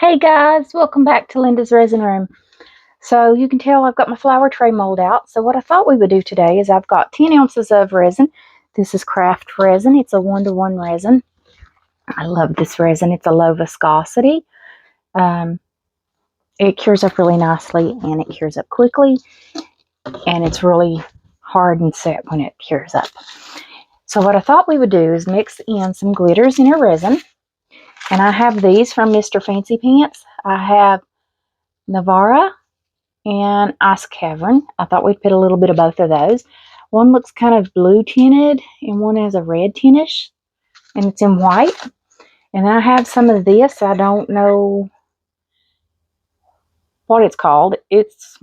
Hey guys, welcome back to Linda's Resin Room. So you can tell I've got my flower tray mold out. So what I thought we would do today is I've got 10 ounces of resin. This is craft resin. It's a 1-to-1 resin. I love this resin. It's a low viscosity. It cures up really nicely and it cures up quickly. And it's really hard and set when it cures up. So what I thought we would do is mix in some glitters in our resin. And I have these from Mr. Fancy Pants. I have Navara and Ice Cavern. I thought we'd put a little bit of both of those. One looks kind of blue tinted and one has a red tintish and it's in white. And I have some of this. I don't know what it's called. It's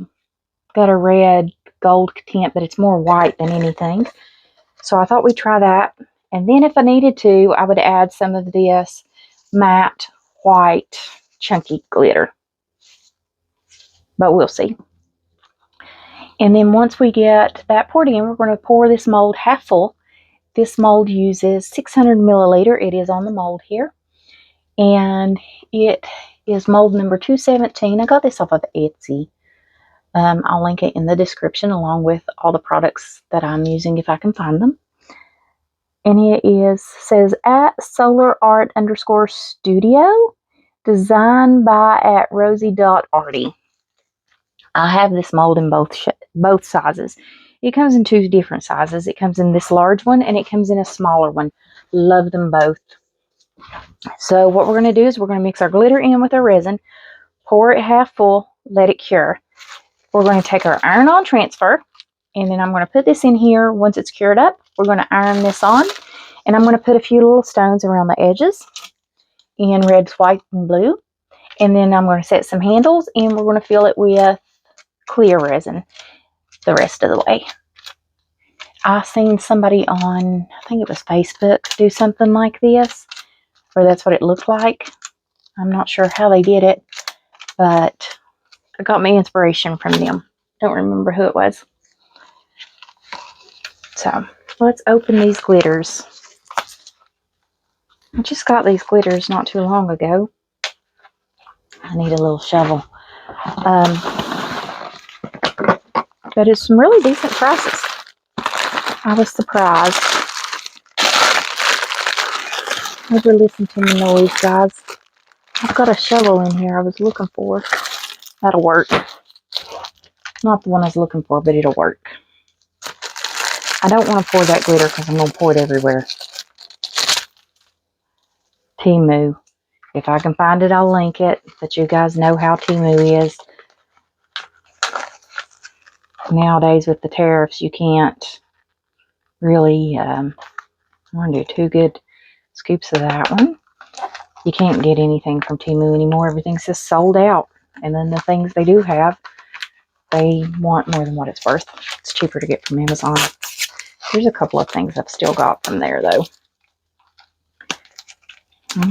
got a red gold tint, but it's more white than anything. So I thought we'd try that. And then if I needed to, I would add some of this matte white chunky glitter. But we'll see. And then once we get that poured in, we're going to pour this mold half full. This mold uses 600 milliliter. It is on the mold here. And it is mold number 217. I got this off of Etsy. I'll link it in the description along with all the products that I'm using if I can find them. And it says at solarart_studio, designed by at rosie.arty. I have this mold in both sizes. It comes in 2 different sizes. It comes in this large one and it comes in a smaller one. Love them both. So what we're going to do is we're going to mix our glitter in with our resin, pour it half full, let it cure. We're going to take our iron-on transfer, and then I'm going to put this in here. Once it's cured up, we're going to iron this on, and I'm going to put a few little stones around the edges in red, white, and blue. And then I'm going to set some handles, and we're going to fill it with clear resin the rest of the way. I seen somebody on, I think it was Facebook, do something like this, or that's what it looked like. I'm not sure how they did it, but I got my inspiration from them. Don't remember who it was. So let's open these glitters. I just got these glitters not too long ago. I need a little shovel. But it's some really decent prices. I was surprised. Never listen to the noise, guys. I've got a shovel in here I was looking for. That'll work. Not the one I was looking for, but it'll work. I don't want to pour that glitter because I'm going to pour it everywhere. Temu. If I can find it, I'll link it. But you guys know how Temu is. Nowadays with the tariffs, you can't really, I'm going to do 2 good scoops of that one. You can't get anything from Temu anymore. Everything's just sold out. And then the things they do have, they want more than what it's worth. It's cheaper to get from Amazon. There's a couple of things I've still got from there, though.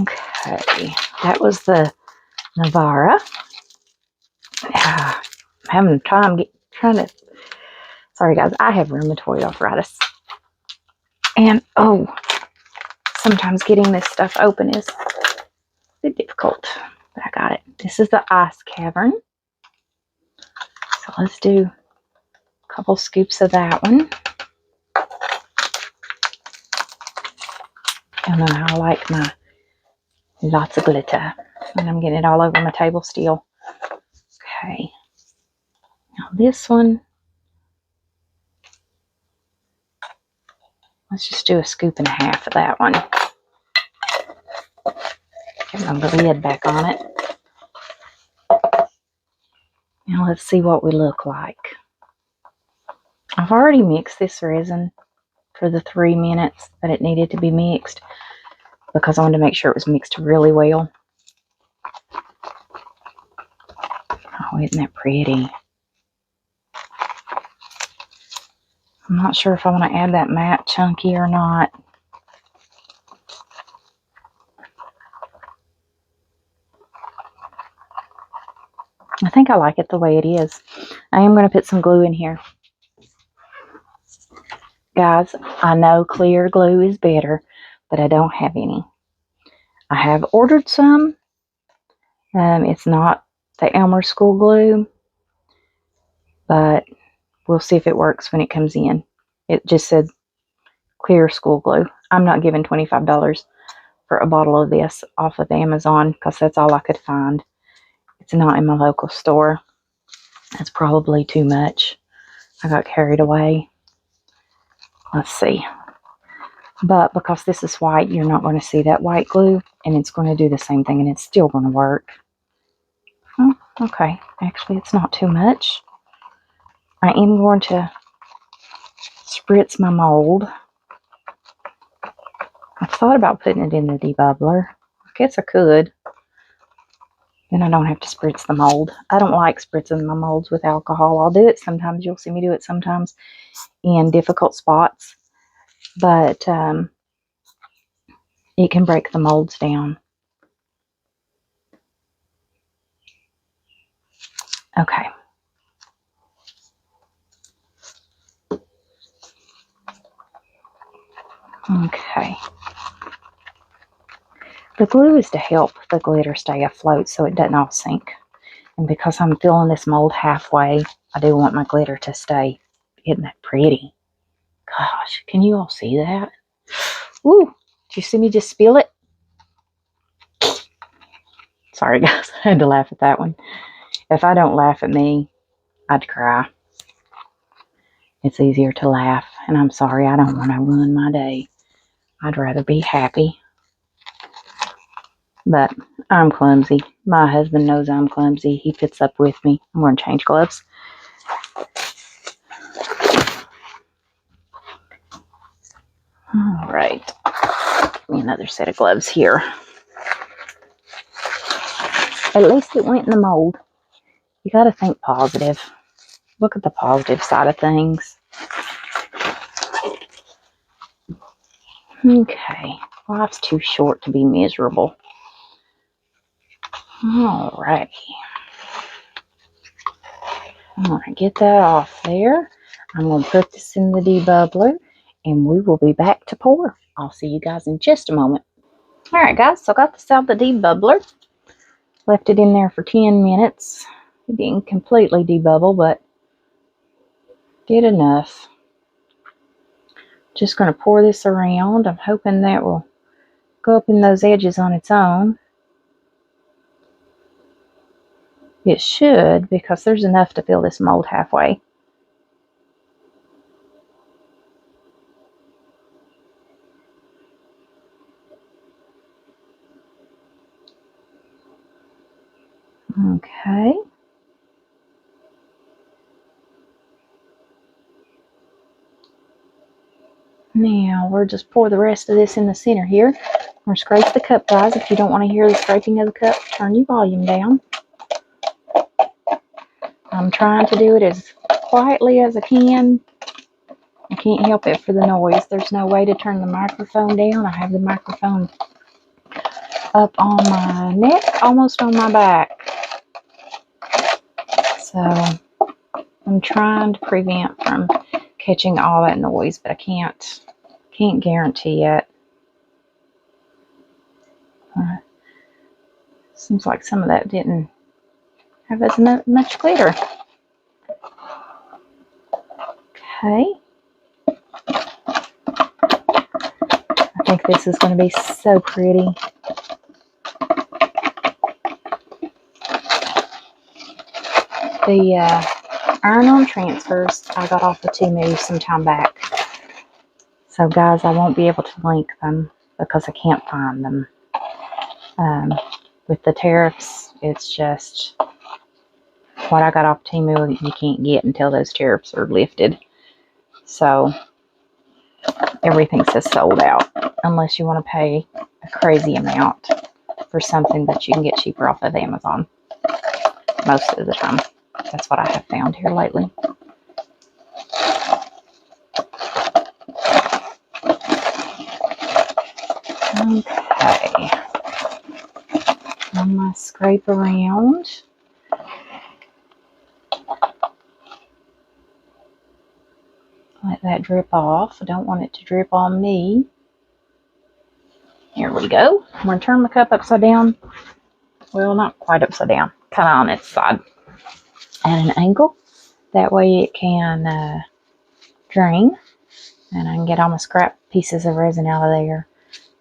Okay, that was the Navara. I'm having time trying to... Sorry, guys. I have rheumatoid arthritis. And, sometimes getting this stuff open is a bit difficult. But I got it. This is the Ice Cavern. So let's do a couple scoops of that one. And then I like my lots of glitter. And I'm getting it all over my table still. Okay. Now this one, let's just do a scoop and a half of that one. Get the lid back on it. Now let's see what we look like. I've already mixed this resin for the 3 minutes that it needed to be mixed because I wanted to make sure it was mixed really well. Oh, isn't that pretty? I'm not sure if I want to add that matte chunky or not. I think I like it the way it is. I am going to put some glue in here. Guys, I know clear glue is better, but I don't have any. I have ordered some, It's not the Elmer School Glue, but we'll see if it works when it comes in. It just said clear school glue. I'm not giving $25 for a bottle of this off of Amazon because that's all I could find. It's not in my local store. That's probably too much. I got carried away. Let's see. But because this is white, you're not going to see that white glue, and it's going to do the same thing, and it's still going to work. Oh, okay. Actually, it's not too much. I am going to spritz my mold. I thought about putting it in the debubbler. I guess I could. Then I don't have to spritz the mold. I don't like spritzing my molds with alcohol. I'll do it sometimes. You'll see me do it sometimes in difficult spots. But it can break the molds down. Okay. Okay. The glue is to help the glitter stay afloat so it doesn't all sink. And because I'm filling this mold halfway, I do want my glitter to stay. Isn't that pretty? Gosh, can you all see that? Woo! Did you see me just spill it? Sorry guys, I had to laugh at that one. If I don't laugh at me, I'd cry. It's easier to laugh, and I'm sorry, I don't want to ruin my day. I'd rather be happy. But I'm clumsy. My husband knows I'm clumsy. He puts up with me. I'm going to change gloves. All right. Give me another set of gloves here. At least it went in the mold. You got to think positive. Look at the positive side of things. Okay. Life's too short to be miserable. Alrighty. I'm going to get that off there. I'm going to put this in the debubbler, and we will be back to pour. I'll see you guys in just a moment. Alright guys, so I got this out of the debubbler. Left it in there for 10 minutes. It didn't completely debubble, but did enough. Just going to pour this around. I'm hoping that will go up in those edges on its own. It should, because there's enough to fill this mold halfway. Okay. Now we'll just pour the rest of this in the center here. Or scrape the cup, guys. If you don't want to hear the scraping of the cup, turn your volume down. I'm trying to do it as quietly as I can. I can't help it for the noise. There's no way to turn the microphone down. I have the microphone up on my neck, almost on my back. So I'm trying to prevent from catching all that noise, but I can't guarantee it. Seems like some of that didn't have as much glitter. Okay. I think this is going to be so pretty. The iron-on transfers I got off of Temu some time back. So guys, I won't be able to link them because I can't find them. With the tariffs, it's just what I got off Temu you can't get until those tariffs are lifted. So everything says sold out unless you want to pay a crazy amount for something that you can get cheaper off of Amazon. Most of the time. That's what I have found here lately. Okay. I'm going to scrape around. Let that drip off. I don't want it to drip on me. Here we go. I'm going to turn the cup upside down well, not quite upside down, kind of on its side at an angle. That way it can drain, and I can get all my scrap pieces of resin out of there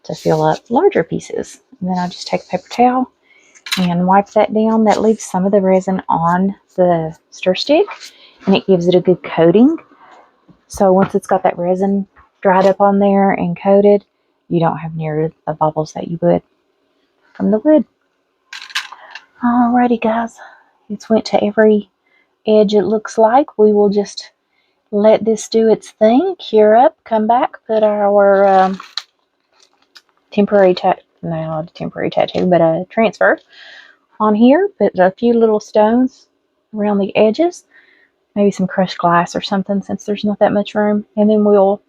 to fill up larger pieces. And then I just take a paper towel and wipe that down. That leaves some of the resin on the stir stick, and it gives it a good coating. So once it's got that resin dried up on there and coated, you don't have near the bubbles that you would from the wood. Alrighty guys, it's went to every edge it looks like. We will just let this do its thing, cure up, come back, put our temporary not a temporary tattoo, but a transfer on here. Put a few little stones around the edges, maybe some crushed glass or something since there's not that much room. And then we'll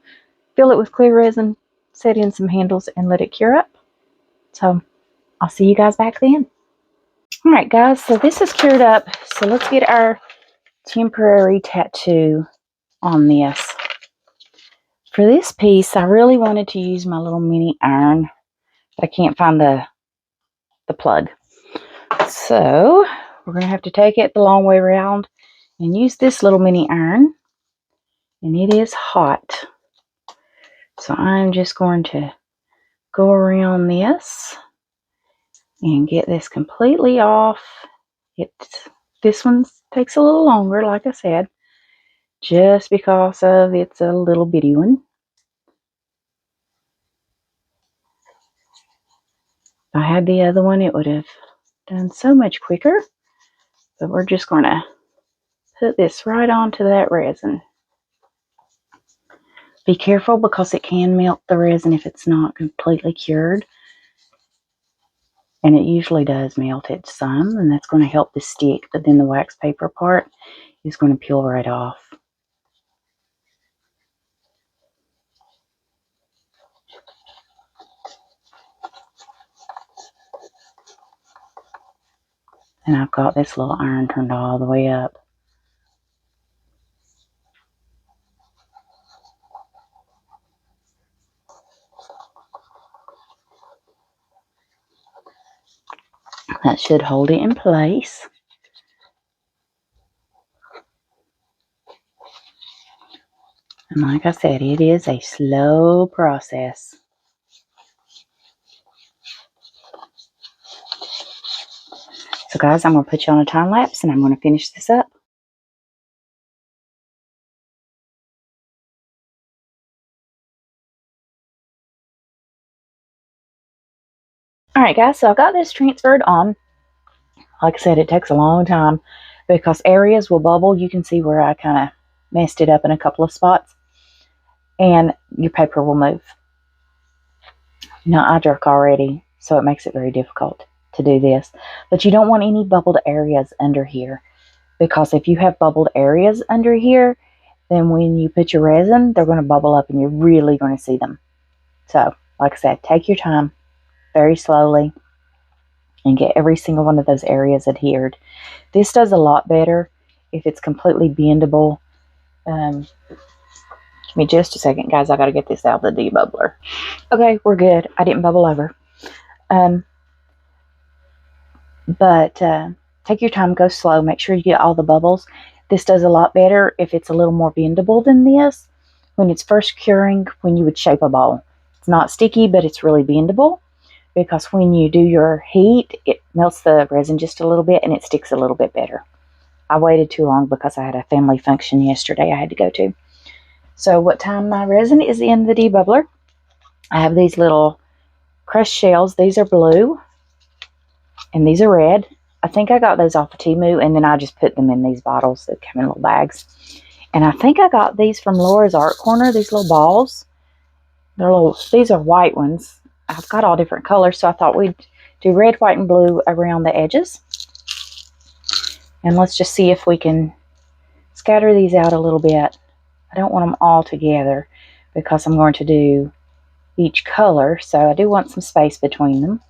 fill it with clear resin, set in some handles, and let it cure up. So I'll see you guys back then. Alright guys, so this is cured up. So let's get our temporary tattoo on this. For this piece, I really wanted to use my little mini iron, but I can't find the plug. So we're going to have to take it the long way around and use this little mini iron. And it is hot. So I'm just going to go around this and get this completely off. This one takes a little longer, like I said, just because of it's a little bitty one. If I had the other one, it would have done so much quicker. But we're just going to put this right onto that resin. Be careful because it can melt the resin if it's not completely cured. And it usually does melt it some, and that's going to help the stick. But then the wax paper part is going to peel right off. And I've got this little iron turned all the way up. That should hold it in place. And like I said, it is a slow process. So guys, I'm going to put you on a time lapse and I'm going to finish this up. Alright guys, so I got this transferred on. Like I said, it takes a long time because areas will bubble. You can see where I kind of messed it up in a couple of spots. And your paper will move. Now I jerk already, so it makes it very difficult to do this. But you don't want any bubbled areas under here, because if you have bubbled areas under here, then when you put your resin, they're going to bubble up and you're really going to see them. So, like I said, take your time very slowly and get every single one of those areas adhered. This does a lot better if it's completely bendable. Give me just a second, guys. I got to get this out of the debubbler. Okay, we're good. I didn't bubble over. But take your time, go slow. Make sure you get all the bubbles. This does a lot better if it's a little more bendable than this. When it's first curing, when you would shape a ball. It's not sticky, but it's really bendable. Because when you do your heat, it melts the resin just a little bit and it sticks a little bit better. I waited too long because I had a family function yesterday I had to go to. So what time my resin is in the debubbler, I have these little crushed shells. These are blue and these are red. I think I got those off of Temu, and then I just put them in these bottles that come in little bags. And I think I got these from Laura's Art Corner, these little balls. These are white ones. I've got all different colors, so I thought we'd do red, white, and blue around the edges. And let's just see if we can scatter these out a little bit. I don't want them all together because I'm going to do each color, so I do want some space between them.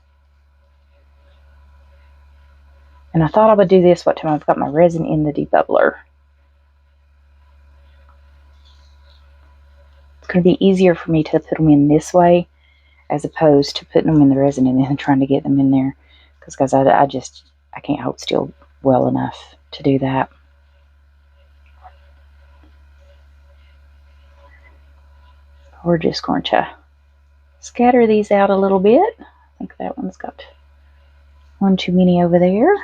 And I thought I would do this what time I've got my resin in the debubbler. It's going to be easier for me to put them in this way as opposed to putting them in the resin and then trying to get them in there. because I can't hold still well enough to do that. We're just going to scatter these out a little bit. I think that one's got one too many over there.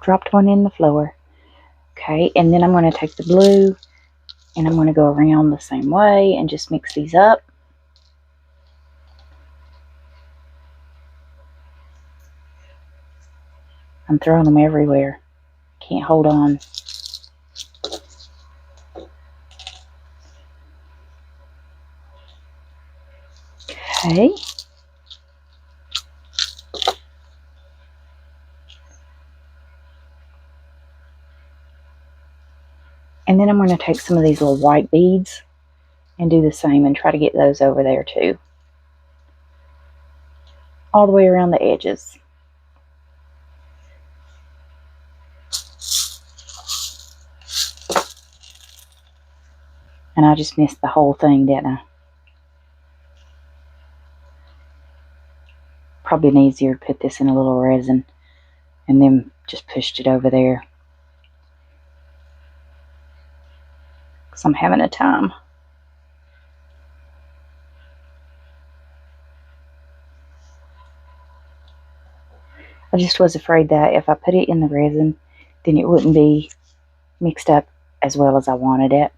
Dropped one in the floor. Okay, and then I'm going to take the blue and I'm going to go around the same way and just mix these up. I'm throwing them everywhere. Can't hold on. Okay. And then I'm going to take some of these little white beads and do the same and try to get those over there too. All the way around the edges. And I just missed the whole thing, didn't I? Probably been easier to put this in a little resin and then just pushed it over there. Because I'm having a time. I just was afraid that if I put it in the resin, then it wouldn't be mixed up as well as I wanted it.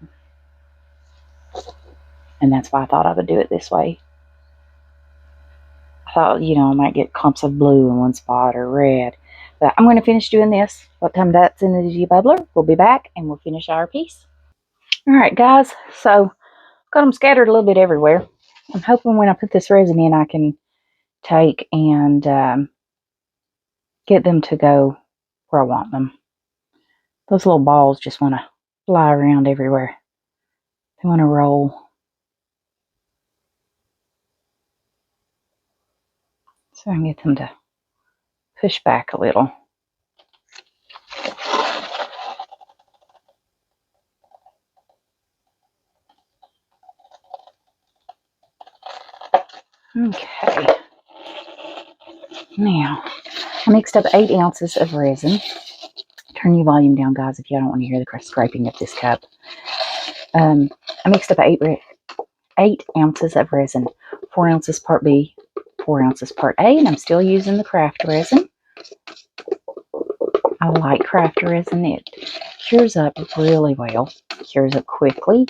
And that's why I thought I would do it this way. I thought, you know, I might get clumps of blue in one spot or red. But I'm going to finish doing this. By the time that's in the debubbler, we'll be back and we'll finish our piece. Alright guys, so got them scattered a little bit everywhere. I'm hoping when I put this resin in I can take and get them to go where I want them. Those little balls just want to fly around everywhere. They want to roll. So I can get them to push back a little. Okay. Now, I mixed up 8 ounces of resin. Turn your volume down, guys, if you don't want to hear the scraping of this cup. I mixed up 8 ounces of resin. 4 ounces part B, 4 ounces part A, and I'm still using the craft resin. I like craft resin. It cures up really well. It cures up quickly.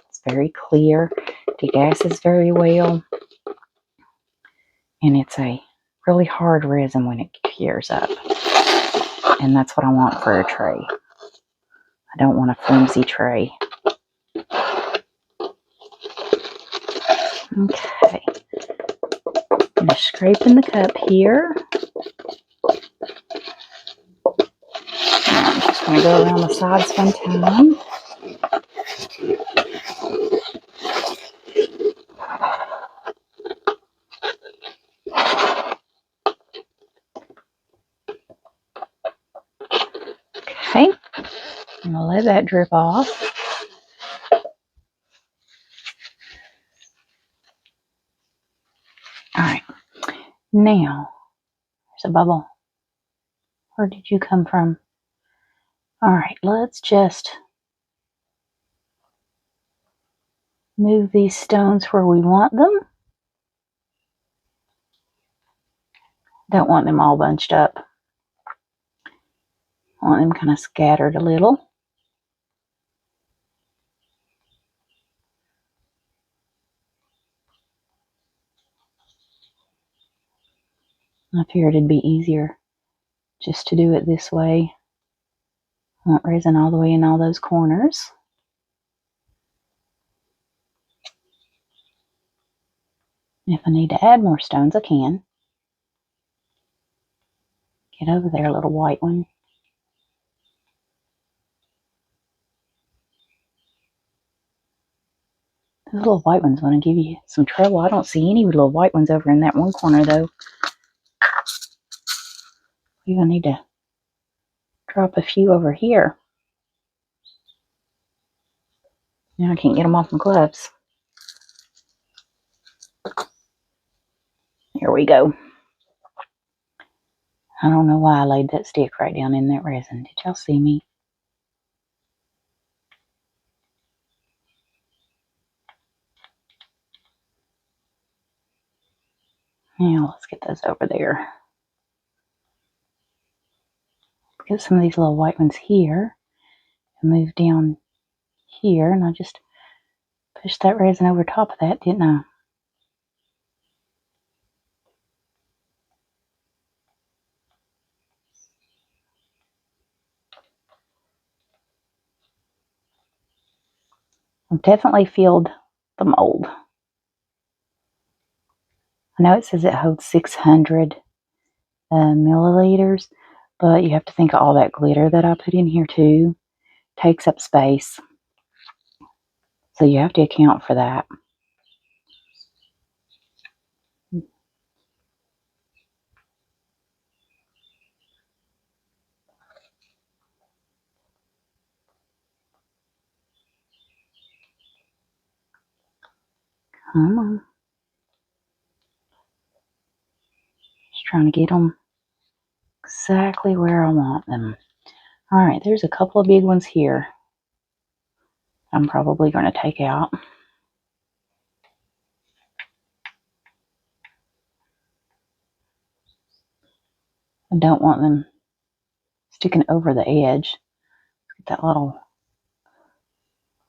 It's very clear. Degasses very well. And it's a really hard resin when it cures up. And that's what I want for a tray. I don't want a flimsy tray. Okay. I'm just scraping the cup here. I'm just going to go around the sides one time. Okay. I'm going to let that drip off. Alright. Now, there's a bubble. Where did you come from? Alright, let's just move these stones where we want them. Don't want them all bunched up. I want them kind of scattered a little. I figured it'd be easier just to do it this way. I want resin all the way in all those corners. If I need to add more stones, I can. Get over there, little white one. Those little white ones want to give you some trouble. I don't see any little white ones over in that one corner, though. We're going to need to drop a few over here. Now I can't get them off my gloves. There we go. I don't know why I laid that stick right down in that resin. Did y'all see me? Now let's get those over there. Get some of these little white ones here and move down here, and I just pushed that resin over top of that, didn't I? I've definitely filled the mold. I know it says it holds 600 milliliters, but you have to think of all that glitter that I put in here too. Takes up space. So you have to account for that. Come on. Just trying to get them exactly where I want them. Alright, there's a couple of big ones here I'm probably going to take out. I don't want them sticking over the edge. Get that little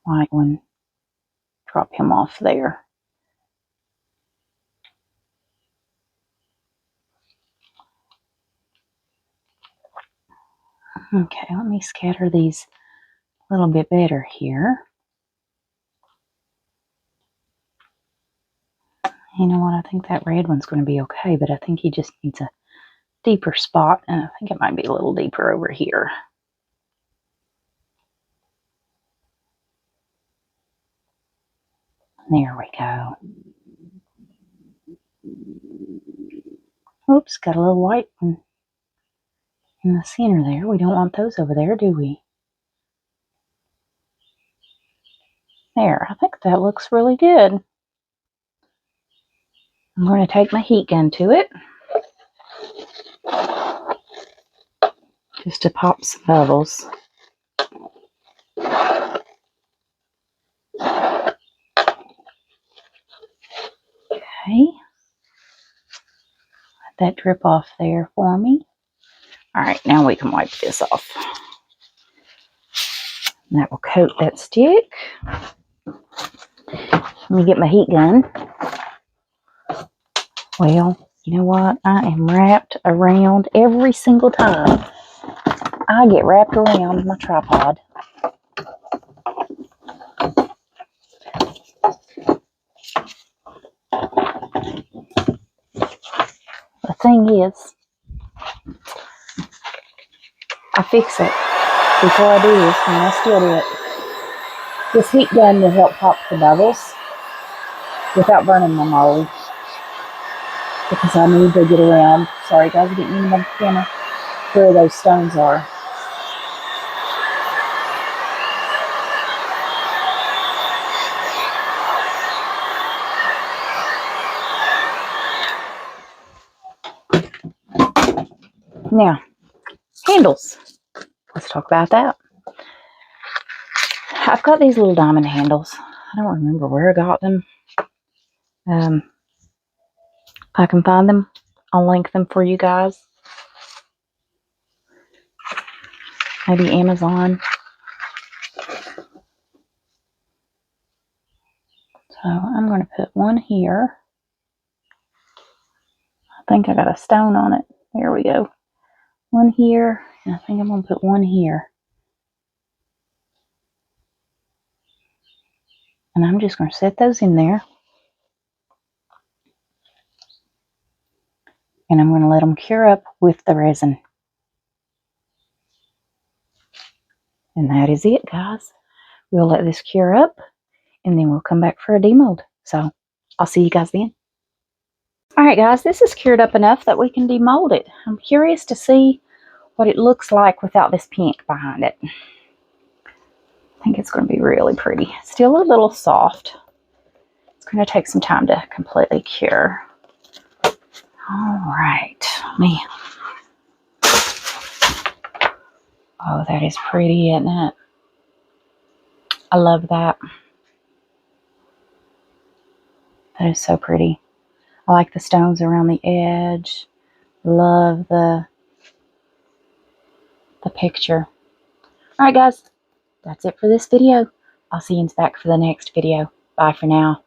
white one. Drop him off there. Okay, let me scatter these a little bit better here. You know what? I think that red one's going to be okay, but I think he just needs a deeper spot, and I think it might be a little deeper over here. There we go. Oops, got a little white one in the center there. We don't want those over there, do we? There, I think that looks really good. I'm going to take my heat gun to it, just to pop some bubbles. Okay. Let that drip off there for me. Alright, now we can wipe this off. And that will coat that stick. Let me get my heat gun. Well, you know what? I am wrapped around every single time. I get wrapped around my tripod. The thing is, I fix it before I do this, and I still do it. This heat gun will help pop the bubbles without burning my mold, because I need to get around. Sorry guys, I didn't mean to bump the camera. Where those stones are. Now, handles. Let's talk about that. I've got these little diamond handles. I don't remember where I got them. If I can find them, I'll link them for you guys. Maybe Amazon. So I'm going to put one here. I think I got a stone on it. There we go. One here, and I think I'm going to put one here. And I'm just going to set those in there. And I'm going to let them cure up with the resin. And that is it, guys. We'll let this cure up, and then we'll come back for a demold. So I'll see you guys then. Alright guys, this is cured up enough that we can demold it. I'm curious to see what it looks like without this pink behind it. I think it's going to be really pretty. It's still a little soft. It's going to take some time to completely cure. All right. Me. Oh, that is pretty, isn't it? I love that. That is so pretty. I like the stones around the edge. Love the picture. All right, guys. That's it for this video. I'll see you back for the next video. Bye for now.